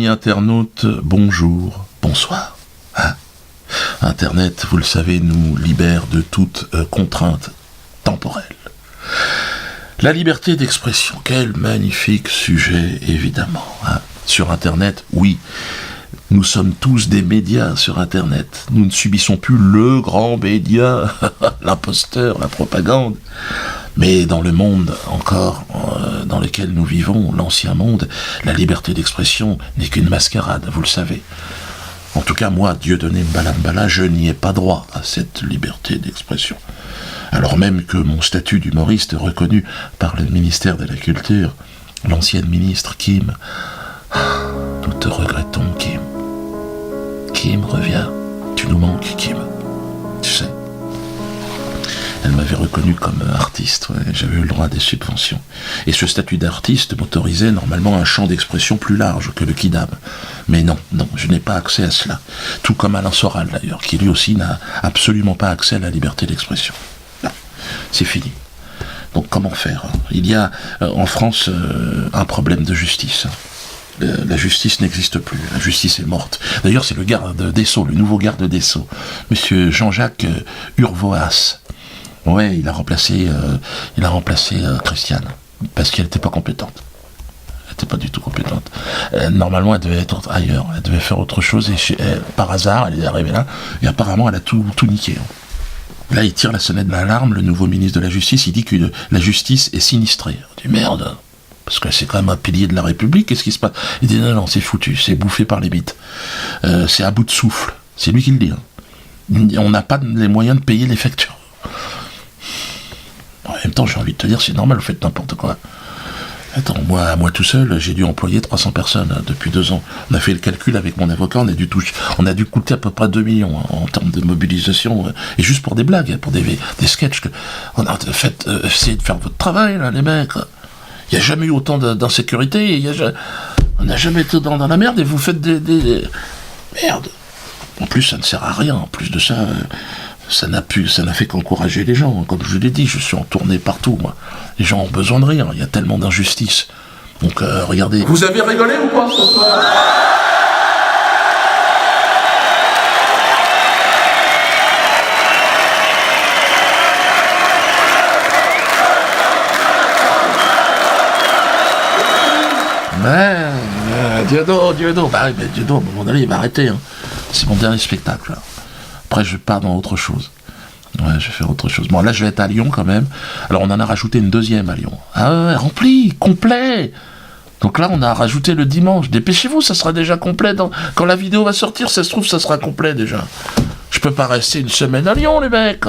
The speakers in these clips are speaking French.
Amis internautes, bonjour, bonsoir. Internet, vous le savez, nous libère de toute contrainte temporelle. La liberté d'expression, quel magnifique sujet, évidemment. Sur Internet, oui, nous sommes tous des médias sur Internet. Nous ne subissons plus le grand média, l'imposteur, la propagande. Mais dans le monde encore dans lequel nous vivons, l'ancien monde, la liberté d'expression n'est qu'une mascarade, vous le savez. En tout cas, moi, Dieudonné Mbalambala, je n'y ai pas droit à cette liberté d'expression. Alors même que mon statut d'humoriste reconnu par le ministère de la Culture, l'ancienne ministre Kim, nous te regrettons, Kim. Kim, reviens. Tu nous manques, Kim. Tu sais. Elle m'avait reconnu comme artiste, ouais, j'avais eu le droit à des subventions. Et ce statut d'artiste m'autorisait normalement un champ d'expression plus large que le Kidam. Mais non, je n'ai pas accès à cela. Tout comme Alain Soral d'ailleurs, qui lui aussi n'a absolument pas accès à la liberté d'expression. Non, c'est fini. Donc comment faire ? Il y a en France un problème de justice. La justice n'existe plus, la justice est morte. D'ailleurs, c'est le garde des Sceaux, le nouveau garde des Sceaux, monsieur Jean-Jacques Urvoas. Ouais, il a remplacé Christiane, parce qu'elle n'était pas compétente. Elle n'était pas du tout compétente. Normalement, elle devait être ailleurs, elle devait faire autre chose, et par hasard, elle est arrivée là, et apparemment, elle a tout niqué. Là, il tire la sonnette d'alarme, le nouveau ministre de la Justice, il dit que la justice est sinistrée. On dit merde, parce que c'est quand même un pilier de la République, qu'est-ce qui se passe ? Il dit non, c'est foutu, c'est bouffé par les bites. C'est à bout de souffle, c'est lui qui le dit. On n'a pas les moyens de payer les factures. En même temps, j'ai envie de te dire, c'est normal, vous faites n'importe quoi. Attends, moi tout seul, j'ai dû employer 300 personnes depuis 2 ans. On a fait le calcul avec mon avocat, on a dû coûter à peu près 2 millions en termes de mobilisation, et juste pour des blagues, pour des sketchs. Essayez de faire votre travail, là, les mecs. Il n'y a jamais eu autant d'insécurité, on n'a jamais été dans la merde, et vous faites des... Merde. En plus, ça ne sert à rien, en plus de ça... Ça n'a fait qu'encourager les gens. Comme je l'ai dit, je suis en tournée partout, moi. Les gens ont besoin de rire, il y a tellement d'injustice. Donc, regardez... Vous avez rigolé ou pas ce soir ? Dieudonné, bah oui, mais Dieudonné, à un moment donné, il va arrêter. C'est mon dernier spectacle, là. Après, je pars dans autre chose. Ouais, je vais faire autre chose. Bon, là, je vais être à Lyon, quand même. Alors, on en a rajouté une deuxième à Lyon. Ah ouais, rempli, complet. Donc là, on a rajouté le dimanche. Dépêchez-vous, ça sera déjà complet. Quand la vidéo va sortir, ça se trouve, ça sera complet, déjà. Je peux pas rester une semaine à Lyon, les mecs.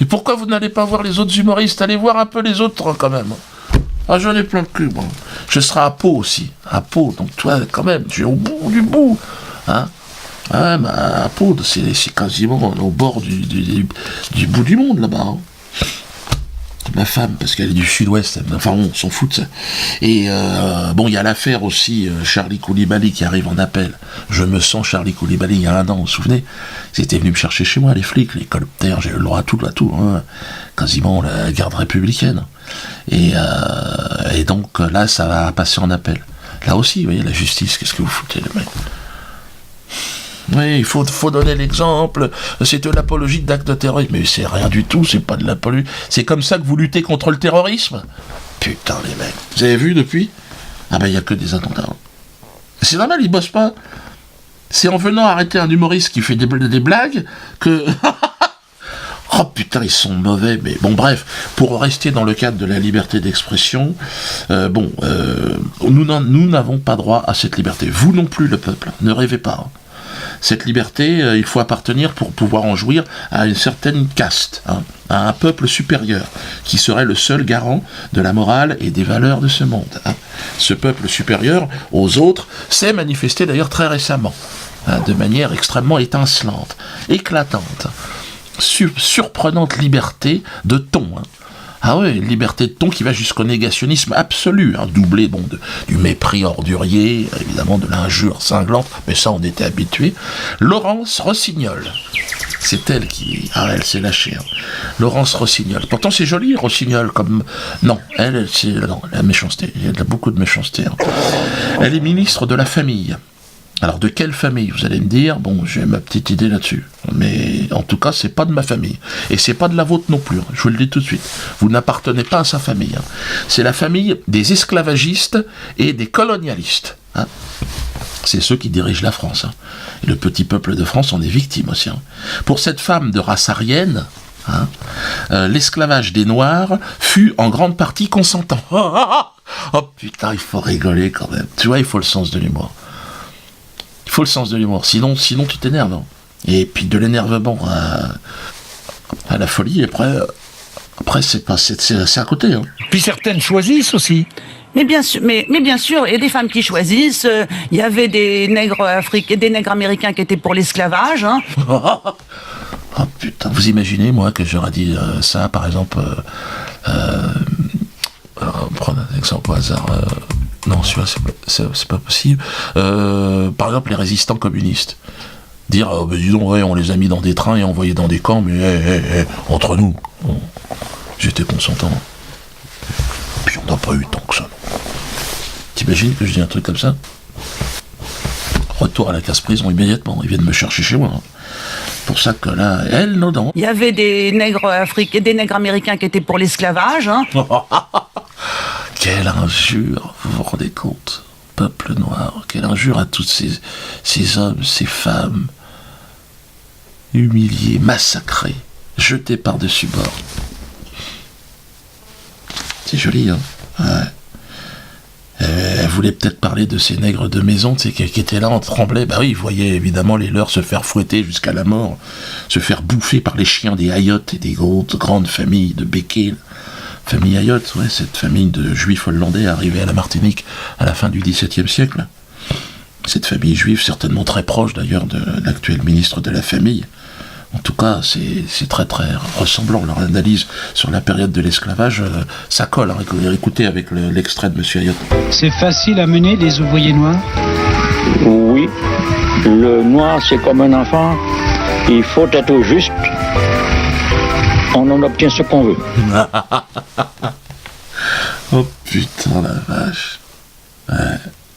Et pourquoi vous n'allez pas voir les autres humoristes ? Allez voir un peu les autres, quand même. Ah, j'en ai plein le cul, moi. Je serai à Pau, aussi. À Pau, donc toi, quand même, tu es au bout du bout. Ah, bah, à Pau, c'est quasiment au bord du bout du monde, là-bas. Ma femme, parce qu'elle est du sud-ouest, enfin, on s'en fout de ça. Et, bon, il y a l'affaire aussi, Charlie Coulibaly qui arrive en appel. Je me sens Charlie Coulibaly il y a 1 an, vous vous souvenez ? Ils étaient venus me chercher chez moi, les flics, les coloptères, j'ai eu le droit à tout, quasiment la garde républicaine. Et donc, là, ça va passer en appel. Là aussi, vous voyez, la justice, qu'est-ce que vous foutez, les mecs ? Oui, il faut donner l'exemple, c'est de l'apologie d'actes de terrorisme. Mais c'est rien du tout, c'est pas de l'apologie. C'est comme ça que vous luttez contre le terrorisme ? Putain, les mecs. Vous avez vu depuis ? Ah ben, il n'y a que des attentats. C'est normal, ils bossent pas. C'est en venant arrêter un humoriste qui fait des blagues que... Oh putain, ils sont mauvais, mais bon, bref, pour rester dans le cadre de la liberté d'expression, nous n'avons pas droit à cette liberté. Vous non plus, le peuple, ne rêvez pas. Cette liberté, il faut appartenir pour pouvoir en jouir à une certaine caste, à un peuple supérieur, qui serait le seul garant de la morale et des valeurs de ce monde. Ce peuple supérieur aux autres s'est manifesté d'ailleurs très récemment, de manière extrêmement étincelante, éclatante, surprenante liberté de ton. Ah oui, une liberté de ton qui va jusqu'au négationnisme absolu, doublé du mépris ordurier, évidemment de l'injure cinglante, mais ça on était habitué. Laurence Rossignol, c'est elle qui... Ah, elle s'est lâchée. Laurence Rossignol. Pourtant c'est joli, Rossignol, comme... Non, c'est... Non, la méchanceté, il y a beaucoup de méchanceté. Elle est ministre de la Famille. Alors, de quelle famille, vous allez me dire? Bon, j'ai ma petite idée là-dessus. Mais, en tout cas, c'est pas de ma famille. Et c'est pas de la vôtre non plus, je vous le dis tout de suite. Vous n'appartenez pas à sa famille. C'est la famille des esclavagistes et des colonialistes. C'est ceux qui dirigent la France. Et le petit peuple de France en est victime aussi. Pour cette femme de race aryenne, l'esclavage des Noirs fut en grande partie consentant. Oh putain, il faut rigoler quand même. Tu vois, il faut le sens de l'humour. Il faut le sens de l'humour, sinon tu t'énerves. Et puis de l'énervement à la folie, après c'est à côté. Puis certaines choisissent aussi. Mais bien sûr, il y a des femmes qui choisissent. Il y avait des nègres américains qui étaient pour l'esclavage. Oh putain, vous imaginez moi que j'aurais dit ça, par exemple. Prendre un exemple au hasard. Non, celui-là, c'est pas possible. Par exemple, les résistants communistes. Dire, dis donc, on les a mis dans des trains et envoyés dans des camps, mais entre nous, j'étais consentant. Puis on n'a pas eu tant que ça. T'imagines que je dis un truc comme ça? Retour à la casse-prison immédiatement. Ils viennent me chercher chez moi. Pour ça que là, elle, non. Il y avait des nègres américains qui étaient pour l'esclavage. Quelle injure, vous vous rendez compte, peuple noir, quelle injure à tous ces hommes, ces femmes, humiliés, massacrés, jetés par-dessus bord. C'est joli, Ouais. Elle voulait peut-être parler de ces nègres de maison, qui étaient là, en tremblait. Bah oui, ils voyaient évidemment les leurs se faire fouetter jusqu'à la mort, se faire bouffer par les chiens des Ayottes et des grandes familles de Béquet. Famille Ayotte, cette famille de juifs hollandais arrivée à la Martinique à la fin du XVIIe siècle. Cette famille juive, certainement très proche d'ailleurs de l'actuel ministre de la Famille. En tout cas, c'est très très ressemblant. Leur analyse sur la période de l'esclavage, ça colle. Écoutez avec l'extrait de M. Ayotte. C'est facile à mener des ouvriers noirs? Oui. Le noir, c'est comme un enfant. Il faut être juste. On en obtient ce qu'on veut. Oh putain la vache.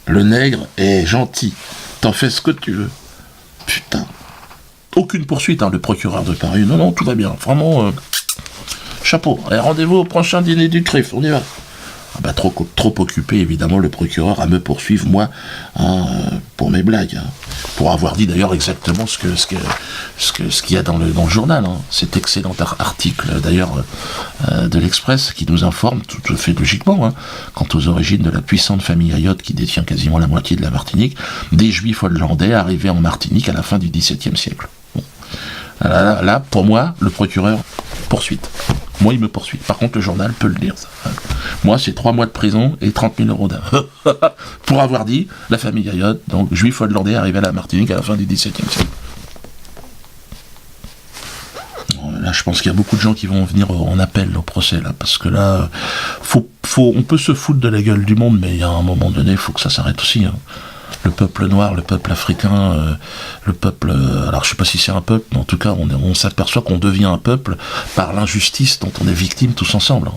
Le nègre est gentil. T'en fais ce que tu veux. Putain. Aucune poursuite, le procureur de Paris. Non, tout va bien. Vraiment, chapeau. Et rendez-vous au prochain dîner du CRIF. On y va. Trop occupé, évidemment, le procureur à me poursuivre, moi, pour mes blagues. Pour avoir dit d'ailleurs exactement ce qu'il y a dans le journal. Cet excellent article, d'ailleurs, de l'Express, qui nous informe, tout à fait logiquement, quant aux origines de la puissante famille Ayotte, qui détient quasiment la moitié de la Martinique, des Juifs hollandais arrivés en Martinique à la fin du XVIIe siècle. Bon. Là, pour moi, le procureur, poursuite. Moi, il me poursuit. Par contre, le journal peut le lire, ça. Moi, c'est 3 mois de prison et 30 000 € d'amende. Pour avoir dit, la famille Ayotte, donc juif hollandais, arrivé à la Martinique à la fin du XVIIe siècle. Là, je pense qu'il y a beaucoup de gens qui vont venir en appel au procès, là, parce que là, on peut se foutre de la gueule du monde, mais il y a un moment donné, il faut que ça s'arrête aussi. Le peuple noir, le peuple africain, le peuple... alors je sais pas si c'est un peuple, mais en tout cas on s'aperçoit qu'on devient un peuple par l'injustice dont on est victime tous ensemble.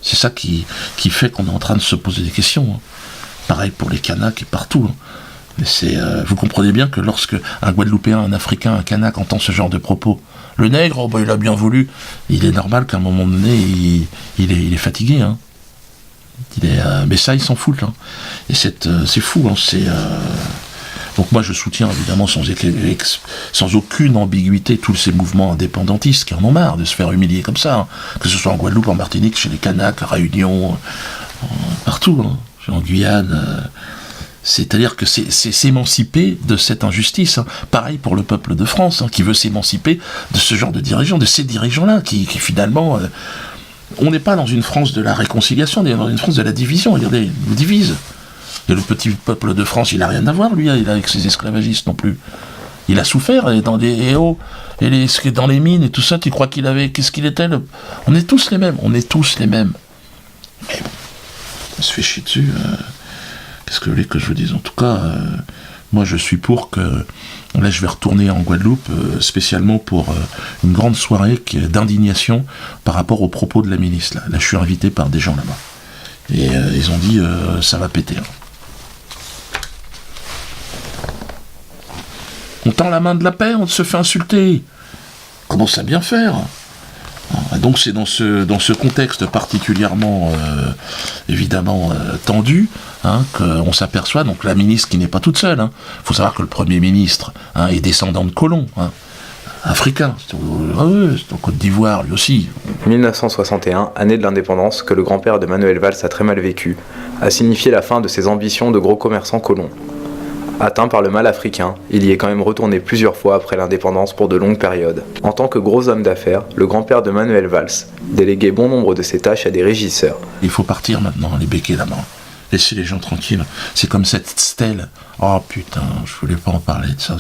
C'est ça qui fait qu'on est en train de se poser des questions. Pareil pour les Kanaks et partout. Mais vous comprenez bien que lorsque un Guadeloupéen, un Africain, un Kanak entend ce genre de propos, le nègre, il a bien voulu, il est normal qu'à un moment donné, il est fatigué. Mais ça, ils s'en foutent. Et c'est fou. Donc moi, je soutiens évidemment sans aucune ambiguïté tous ces mouvements indépendantistes qui en ont marre de se faire humilier comme ça. Que ce soit en Guadeloupe, en Martinique, chez les Kanaks, à Réunion, partout. En Guyane. C'est-à-dire que c'est s'émanciper de cette injustice. Pareil pour le peuple de France, qui veut s'émanciper de ce genre de dirigeants, de ces dirigeants-là, qui finalement... on n'est pas dans une France de la réconciliation, on est dans une France de la division. Regardez, ils nous divisent. Et le petit peuple de France, il n'a rien à voir, lui, avec ses esclavagistes non plus. Il a souffert dans des dans les mines et tout ça. Tu crois qu'il avait... Qu'est-ce qu'il était On est tous les mêmes. Mais bon, on se fait chier dessus. Qu'est-ce que vous voulez que je vous dise ? En tout cas, moi je suis pour que... Là je vais retourner en Guadeloupe spécialement pour une grande soirée d'indignation par rapport aux propos de la ministre. Là je suis invité par des gens là-bas. Et ils ont dit ça va péter. On tend la main de la paix, on se fait insulter. Commence à bien faire. Donc c'est dans ce contexte particulièrement évidemment tendu qu'on s'aperçoit, donc la ministre qui n'est pas toute seule. Faut savoir que le Premier ministre est descendant de colons africains. C'est en Côte d'Ivoire lui aussi. 1961, année de l'indépendance que le grand-père de Manuel Valls a très mal vécu, a signifié la fin de ses ambitions de gros commerçants colons. Atteint par le mal africain, il y est quand même retourné plusieurs fois après l'indépendance pour de longues périodes. En tant que gros homme d'affaires, le grand-père de Manuel Valls déléguait bon nombre de ses tâches à des régisseurs. Il faut partir maintenant, les béquets là-bas. Laissez les gens tranquilles. C'est comme cette stèle. Oh putain, je voulais pas en parler de ça.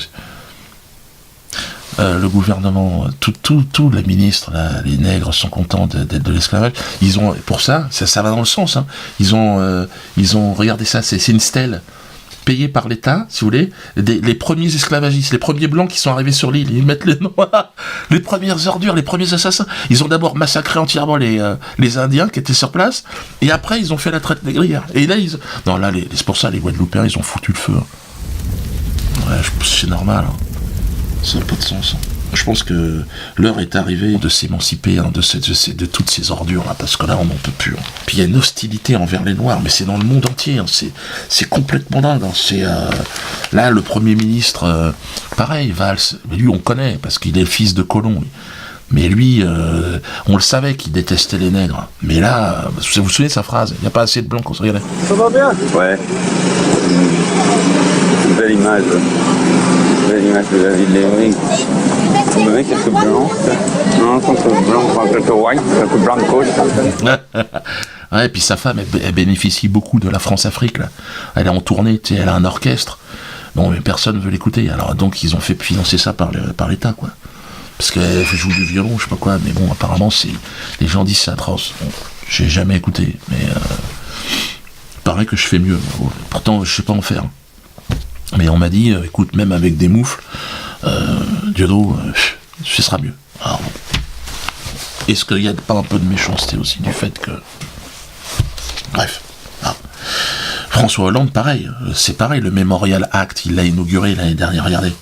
Le gouvernement, tous les ministres, là, les nègres sont contents d'être de l'esclavage. Ils ont, pour ça va dans le sens. Ils ont, regardez ça, c'est une stèle. Payés par l'État, si vous voulez, les premiers esclavagistes, les premiers blancs qui sont arrivés sur l'île, ils mettent les noirs, les premières ordures, les premiers assassins. Ils ont d'abord massacré entièrement les Indiens qui étaient sur place, et après ils ont fait la traite négrière. Et là, c'est pour ça les Guadeloupéens, ils ont foutu le feu. Ouais, c'est normal. Ça n'a pas de sens. Je pense que l'heure est arrivée de s'émanciper de toutes ces ordures là, parce que là on n'en peut plus. Puis il y a une hostilité envers les Noirs, mais c'est dans le monde entier. C'est complètement dingue. Là le Premier ministre, pareil, Valls, lui on connaît parce qu'il est le fils de colon. Mais lui, on le savait qu'il détestait les nègres. Mais là, vous vous souvenez de sa phrase ? Il n'y a pas assez de blancs qu'on se regardait. Ça va bien ? Ouais. Une belle image. Belle image de la ville d'Evry. Vous avez quelques blancs. Non, quelques blancs, quelques whites, quelques blancs de gauche. Ouais, et puis sa femme, elle bénéficie beaucoup de la France-Afrique, là. Elle est en tournée, tu sais, elle a un orchestre. Bon, mais personne ne veut l'écouter. Alors, donc, ils ont fait financer ça par l'État, quoi. Parce qu'elle joue du violon, je sais pas quoi, mais bon, apparemment, les gens disent c'est atroce. Bon, j'ai jamais écouté, mais il paraît que je fais mieux. Pourtant, je sais pas en faire. Mais on m'a dit, écoute, même avec des moufles, Diodo, ce sera mieux. Alors, est-ce qu'il n'y a pas un peu de méchanceté aussi du fait que... Bref. François Hollande, pareil. C'est pareil, le Memorial Act, il l'a inauguré l'année dernière, regardez.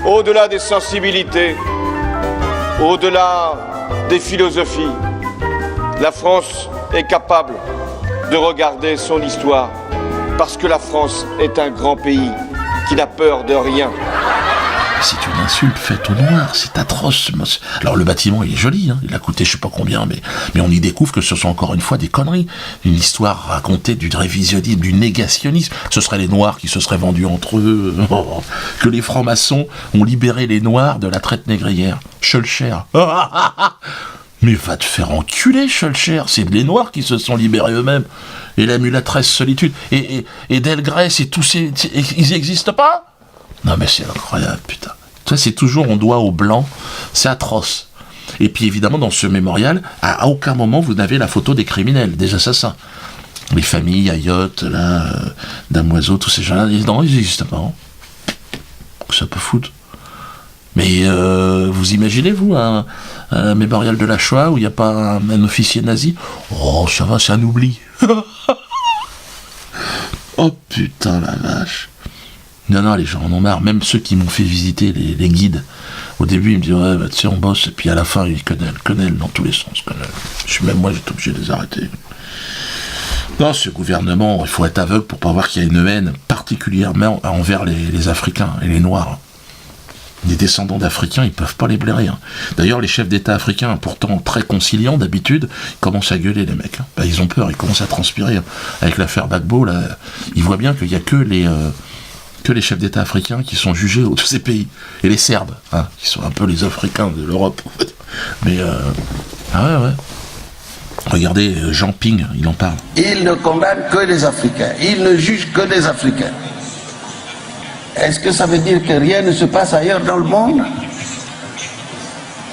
Au-delà des sensibilités, au-delà des philosophies, la France est capable de regarder son histoire, parce que la France est un grand pays qui n'a peur de rien. C'est une insulte faite aux Noirs, c'est atroce. Alors le bâtiment il est joli, il a coûté je sais pas combien, mais on y découvre que ce sont encore une fois des conneries. Une histoire racontée du révisionnisme, du négationnisme. Ce seraient les Noirs qui se seraient vendus entre eux, que les francs-maçons ont libéré les Noirs de la traite négrière. Schulcher. Mais va te faire enculer, Schulcher, c'est les Noirs qui se sont libérés eux-mêmes. Et la mulâtresse solitude, et Delgrès, et tous ces... ils n'existent pas ? Non mais c'est incroyable, putain. Ça c'est toujours on doit aux Blancs, c'est atroce. Et puis évidemment dans ce mémorial, à aucun moment vous n'avez la photo des criminels, des assassins. Les familles, Ayotte, là, Damoiseau, tous ces gens-là, non, ils n'existent pas. Ça peut foutre. Mais vous imaginez, vous, un mémorial de la Shoah où il n'y a pas un officier nazi ? Oh, ça va, c'est un oubli. Oh putain, la vache. Non, les gens en ont marre. Même ceux qui m'ont fait visiter, les guides. Au début, ils me disent, ouais, bah, tu sais, on bosse. Et puis à la fin, ils connaissent dans tous les sens. Même moi, j'étais obligé de les arrêter. Non, ce gouvernement, il faut être aveugle pour pas voir qu'il y a une haine particulièrement envers les Africains et les Noirs. Les descendants d'Africains, ils peuvent pas les blairer. D'ailleurs, les chefs d'État africains, pourtant très conciliants d'habitude, commencent à gueuler, les mecs. Bah, ils ont peur, ils commencent à transpirer. Avec l'affaire Gbagbo, là, ils voient bien qu'il y a que les chefs d'État africains qui sont jugés de tous ces pays. Et les Serbes, qui sont un peu les Africains de l'Europe, en fait. Mais, ouais. Regardez, Jean Ping, il en parle. Il ne condamne que les Africains, il ne juge que les Africains. Est-ce que ça veut dire que rien ne se passe ailleurs dans le monde?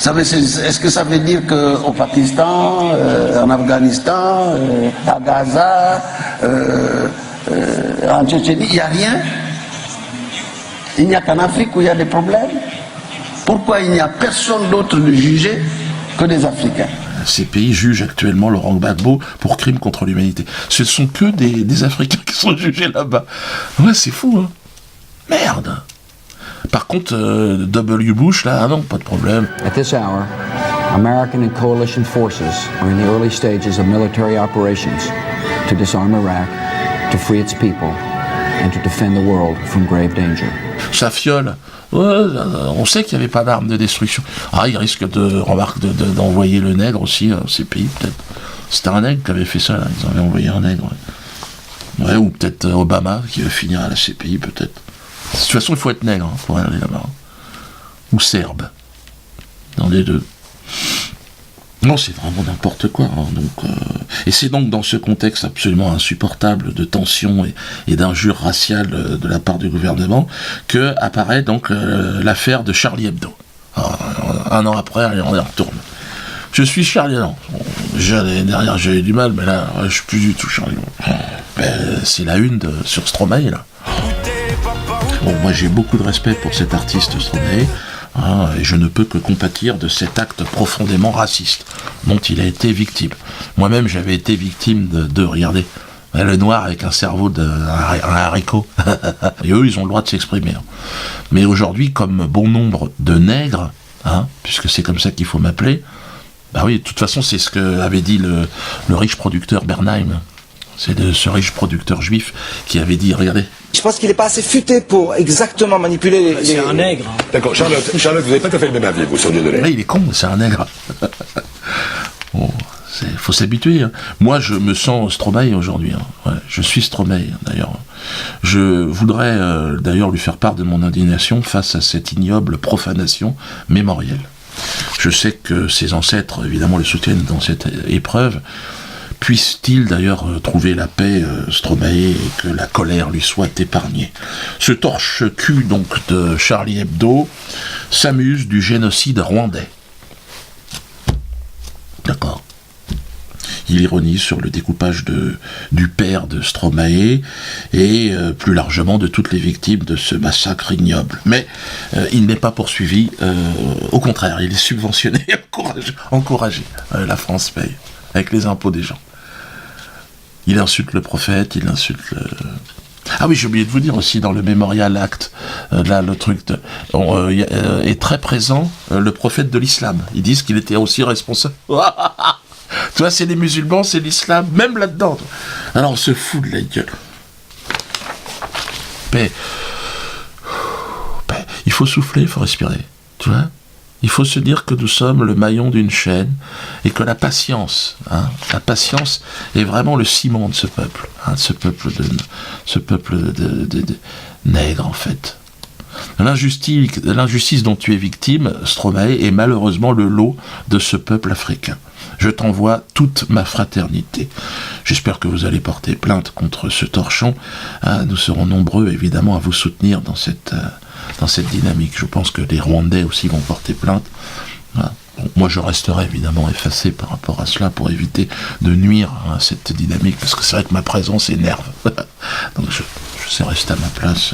Est-ce que ça veut dire qu'au Pakistan, en Afghanistan, à Gaza, en Tchétchénie, il n'y a rien? Il n'y a qu'en Afrique où il y a des problèmes? Pourquoi il n'y a personne d'autre de jugé que les Africains? Ces pays jugent actuellement Laurent Gbagbo pour crimes contre l'humanité. Ce sont que des Africains qui sont jugés là-bas. Ouais, c'est fou, hein. Merde. Par contre, W. Bush, là, ah non, pas de problème. At this hour, American and coalition forces are in the early stages of military operations to disarm Iraq, to free its people, and to defend the world from grave danger. Ça fiole. Ouais, on sait qu'il n'y avait pas d'armes de destruction. Ah, il risque d'envoyer le nègre aussi, ces pays, peut-être. C'était un nègre qui avait fait ça, là. Ils avaient envoyé un nègre. Ouais, ou peut-être Obama qui veut finir à la CPI, peut-être. De toute façon, il faut être nègre pour aller là-bas. Ou serbe. Dans les deux. Non, c'est vraiment n'importe quoi. Et c'est donc dans ce contexte absolument insupportable de tension et d'injures raciales de la part du gouvernement que apparaît donc l'affaire de Charlie Hebdo. Alors, un an après, on y retourne. Je suis Charlie. Non, l'année dernière j'ai eu du mal, mais là, je suis plus du tout Charlie. C'est la une sur Stromae, là. Bon, moi j'ai beaucoup de respect pour cet artiste Stromae, et je ne peux que compatir de cet acte profondément raciste dont il a été victime. Moi-même j'avais été victime de regardez, le noir avec un cerveau un haricot. Et eux ils ont le droit de s'exprimer. Mais aujourd'hui, comme bon nombre de nègres, puisque c'est comme ça qu'il faut m'appeler, bah oui, de toute façon c'est ce que avait dit le riche producteur Bernheim. C'est de ce riche producteur juif qui avait dit, regardez. Je pense qu'il n'est pas assez futé pour exactement manipuler les... C'est un nègre. D'accord, Charlotte, vous n'avez pas tout à fait le même avis, vous, sur Dieudonné. Là, il est con, c'est un nègre. Bon, faut s'habituer. Moi, je me sens Stromae aujourd'hui. Ouais, je suis Stromae, d'ailleurs. Je voudrais, d'ailleurs, lui faire part de mon indignation face à cette ignoble profanation mémorielle. Je sais que ses ancêtres, évidemment, le soutiennent dans cette épreuve. Puisse-t-il d'ailleurs trouver la paix, Stromae, et que la colère lui soit épargnée. Ce torche-cul donc de Charlie Hebdo s'amuse du génocide rwandais. D'accord. Il ironise sur le découpage du père de Stromae et plus largement de toutes les victimes de ce massacre ignoble. Mais il n'est pas poursuivi, au contraire, il est subventionné et encouragé. La France paye, avec les impôts des gens. Il insulte le prophète, il insulte le... Ah oui, j'ai oublié de vous dire aussi, dans le Memorial Act, là, le truc est très présent le prophète de l'islam. Ils disent qu'il était aussi responsable. Tu vois, c'est les musulmans, c'est l'islam, même là-dedans. Alors on se fout de la gueule. Mais il faut souffler, il faut respirer, tu vois. Il faut se dire que nous sommes le maillon d'une chaîne et que la patience est vraiment le ciment de ce peuple, ce peuple de nègres en fait. L'injustice dont tu es victime, Stromae, est malheureusement le lot de ce peuple africain. Je t'envoie toute ma fraternité. J'espère que vous allez porter plainte contre ce torchon. Nous serons nombreux évidemment à vous soutenir dans cette dynamique. Je pense que les Rwandais aussi vont porter plainte. Voilà. Bon, moi je resterai évidemment effacé par rapport à cela pour éviter de nuire à cette dynamique, parce que c'est vrai que ma présence énerve. Donc je sais rester à ma place.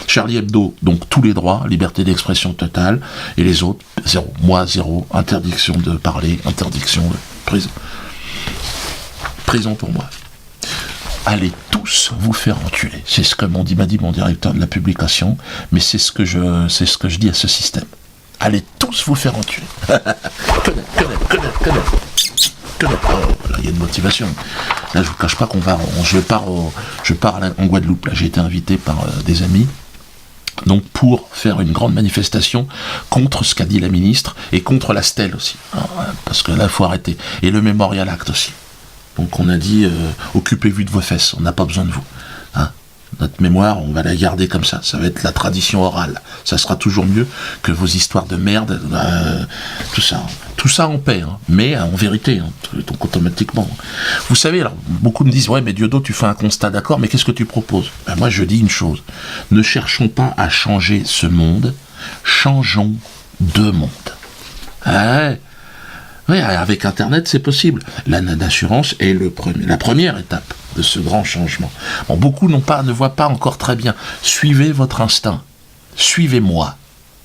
Charlie Hebdo, donc tous les droits, liberté d'expression totale, et les autres, zéro. Moi, zéro. Interdiction de parler, interdiction de prison. Prison pour moi. Allez tous vous faire enculer. C'est ce que m'a dit mon directeur de la publication, mais c'est ce que je dis à ce système. Allez tous vous faire enculer. Connaître. Oh, là, il y a une motivation. Là, je vous cache pas je pars en Guadeloupe. Là, j'ai été invité par des amis. Donc pour faire une grande manifestation contre ce qu'a dit la ministre et contre la stèle aussi. Parce que là, il faut arrêter. Et le Memorial Act aussi. Donc on a dit, occupez-vous de vos fesses, on n'a pas besoin de vous. Notre mémoire, on va la garder comme ça. Ça va être la tradition orale. Ça sera toujours mieux que vos histoires de merde, tout ça. Tout ça en paix, hein. Mais en vérité, hein, donc automatiquement. Vous savez, alors, beaucoup me disent, ouais, mais Dieudo, tu fais un constat, d'accord, mais qu'est-ce que tu proposes? Ben, moi, je dis une chose. Ne cherchons pas à changer ce monde, changeons de monde. Ouais. Oui, avec Internet, c'est possible. L'assurance est la première étape de ce grand changement. Bon, beaucoup ne voient pas encore très bien. Suivez votre instinct. Suivez-moi.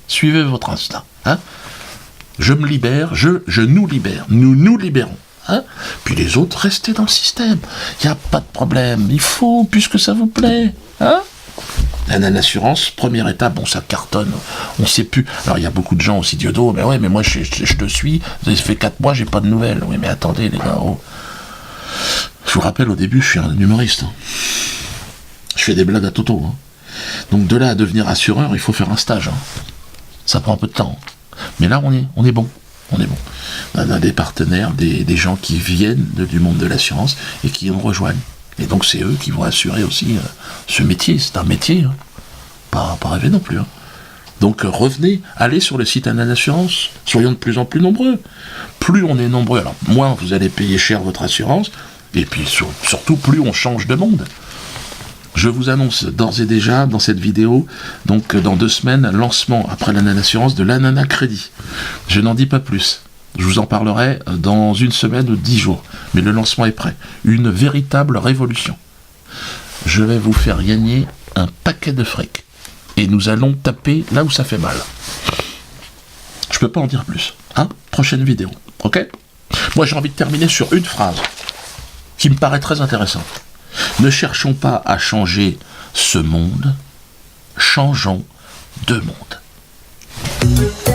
Suivez votre instinct. Hein? Je me libère, je nous libère. Nous nous libérons. Hein? Puis les autres, restez dans le système. Il n'y a pas de problème. Il faut, puisque ça vous plaît. Hein? L'assurance, première étape, bon, ça cartonne, on sait plus. Alors, il y a beaucoup de gens aussi, Dieudo, mais ouais, mais moi, je te suis, ça fait 4 mois, j'ai pas de nouvelles. Oui, mais attendez, les gars, oh. Je vous rappelle, au début, je suis un humoriste. Hein. Je fais des blagues à Toto. Hein. Donc, de là à devenir assureur, il faut faire un stage. Hein. Ça prend un peu de temps. Mais là, on est bon. On est bon. On a des partenaires, des gens qui viennent du monde de l'assurance et qui nous rejoignent. Et donc c'est eux qui vont assurer aussi ce métier. C'est un métier, hein. Pas rêver non plus. Hein. Donc revenez, allez sur le site Anna d'Assurance. Soyons de plus en plus nombreux. Plus on est nombreux, alors moins vous allez payer cher votre assurance, et puis surtout plus on change de monde. Je vous annonce d'ores et déjà dans cette vidéo, donc dans 2 semaines, lancement après l'Anna d'Assurance de l'Anana Crédit. Je n'en dis pas plus. Je vous en parlerai dans 1 semaine ou 10 jours. Mais le lancement est prêt. Une véritable révolution. Je vais vous faire gagner un paquet de fric. Et nous allons taper là où ça fait mal. Je peux pas en dire plus. Hein? Prochaine vidéo. Ok? Moi, j'ai envie de terminer sur une phrase qui me paraît très intéressante. Ne cherchons pas à changer ce monde. Changeons de monde.